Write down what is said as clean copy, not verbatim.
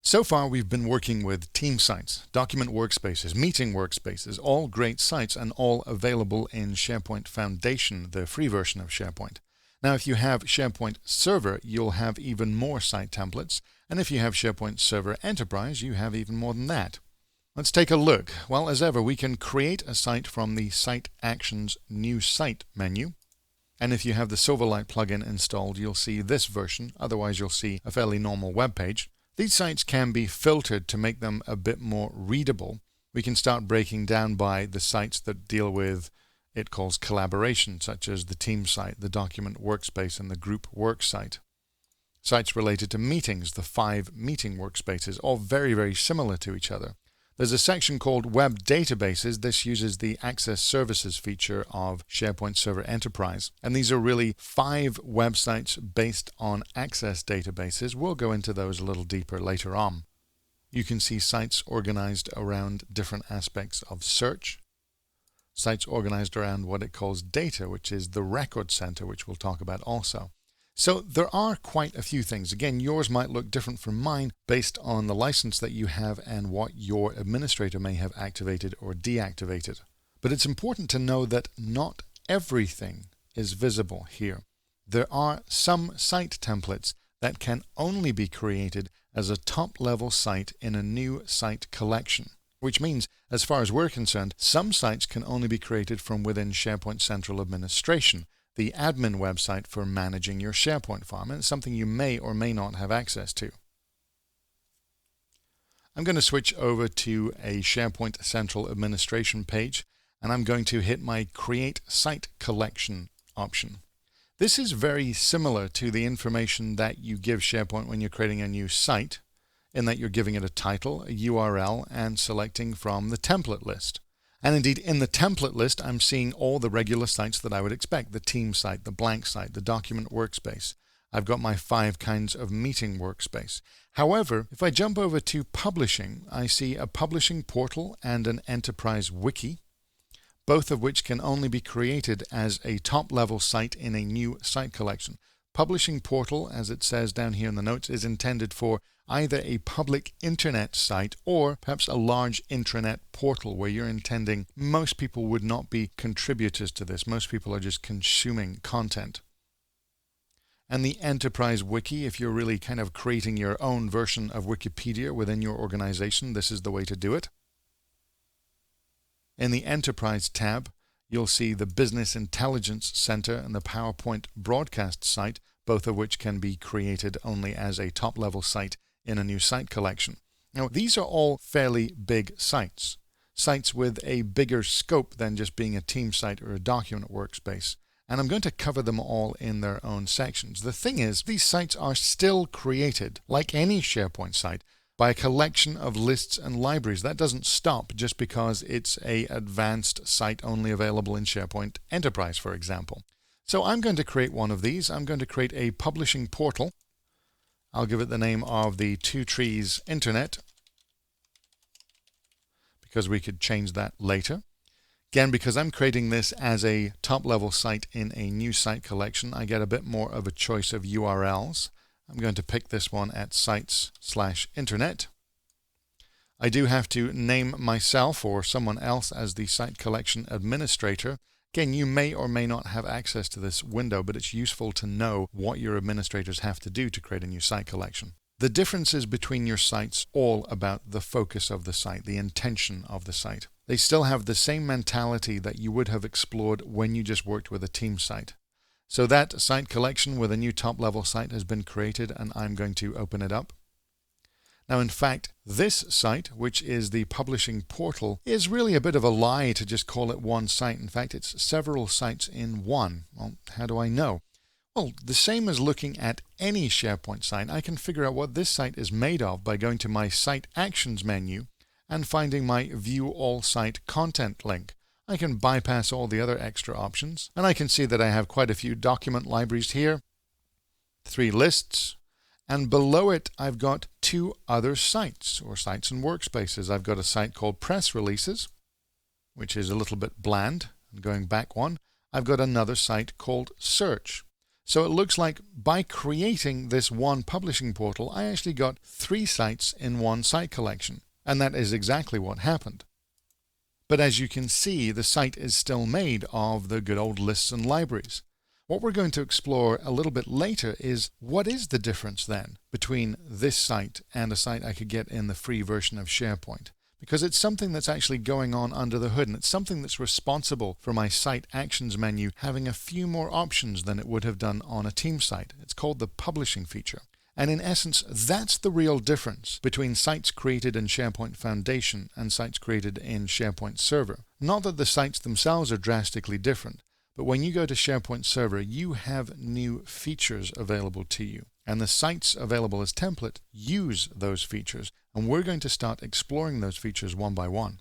So far, we've been working with team sites, document workspaces, meeting workspaces, all great sites and all available in SharePoint Foundation, the free version of SharePoint. Now, if you have SharePoint Server, you'll have even more site templates. And if you have SharePoint Server Enterprise, you have even more than that. Let's take a look. Well, as ever, we can create a site from the Site Actions New Site menu. And if you have the Silverlight plugin installed, you'll see this version. Otherwise, you'll see a fairly normal web page. These sites can be filtered to make them a bit more readable. We can start breaking down by the sites that deal with it calls collaboration, such as the team site, the document workspace, and the group work site. Sites related to meetings, the 5 meeting workspaces, all very, very similar to each other. There's a section called Web Databases. This uses the Access Services feature of SharePoint Server Enterprise. And these are really 5 websites based on Access databases. We'll go into those a little deeper later on. You can see sites organized around different aspects of search. Sites organized around what it calls data, which is the record center, which we'll talk about also. So there are quite a few things. Again, yours might look different from mine based on the license that you have and what your administrator may have activated or deactivated. But it's important to know that not everything is visible here. There are some site templates that can only be created as a top-level site in a new site collection, which means, as far as we're concerned, some sites can only be created from within SharePoint Central Administration, the admin website for managing your SharePoint farm, and it's something you may or may not have access to. I'm going to switch over to a SharePoint Central Administration page, and I'm going to hit my Create Site Collection option. This is very similar to the information that you give SharePoint when you're creating a new site, in that you're giving it a title, a URL, and selecting from the template list. And indeed, in the template list, I'm seeing all the regular sites that I would expect: the team site, the blank site, the document workspace. I've got my 5 kinds of meeting workspace. However, if I jump over to publishing, I see a publishing portal and an enterprise wiki, both of which can only be created as a top-level site in a new site collection. Publishing portal, as it says down here in the notes, is intended for either a public internet site or perhaps a large intranet portal where you're intending most people would not be contributors to this. Most people are just consuming content. And the enterprise wiki, if you're really kind of creating your own version of Wikipedia within your organization, this is the way to do it. In the enterprise tab, you'll see the Business Intelligence Center and the PowerPoint broadcast site, both of which can be created only as a top-level site in a new site collection. Now, these are all fairly big sites, sites with a bigger scope than just being a team site or a document workspace. And I'm going to cover them all in their own sections. The thing is, these sites are still created, like any SharePoint site, by a collection of lists and libraries. That doesn't stop just because it's an advanced site only available in SharePoint Enterprise, for example. So I'm going to create one of these. I'm going to create a publishing portal. I'll give it the name of the Two Trees Internet, because we could change that later. Again, because I'm creating this as a top-level site in a new site collection, I get a bit more of a choice of URLs. I'm going to pick this one at sites/internet. I do have to name myself or someone else as the site collection administrator. Again, you may or may not have access to this window, but it's useful to know what your administrators have to do to create a new site collection. The differences between your sites all about the focus of the site, the intention of the site. They still have the same mentality that you would have explored when you just worked with a team site. So that site collection with a new top-level site has been created, and I'm going to open it up. Now, in fact, this site, which is the publishing portal, is really a bit of a lie to just call it one site. In fact, it's several sites in one. Well, how do I know? Well, the same as looking at any SharePoint site, I can figure out what this site is made of by going to my Site Actions menu and finding my View All Site Content link. I can bypass all the other extra options, and I can see that I have quite a few document libraries here, 3 lists, and below it I've got 2 other sites, or sites and workspaces. I've got a site called Press Releases, which is a little bit bland, and going back one, I've got another site called Search. So it looks like by creating this one publishing portal, I actually got 3 sites in one site collection. And that is exactly what happened. But as you can see, the site is still made of the good old lists and libraries. What we're going to explore a little bit later is what is the difference then between this site and a site I could get in the free version of SharePoint? Because it's something that's actually going on under the hood, and it's something that's responsible for my site actions menu having a few more options than it would have done on a team site. It's called the publishing feature. And in essence, that's the real difference between sites created in SharePoint Foundation and sites created in SharePoint Server. Not that the sites themselves are drastically different, but when you go to SharePoint Server, you have new features available to you. And the sites available as template use those features. And we're going to start exploring those features one by one.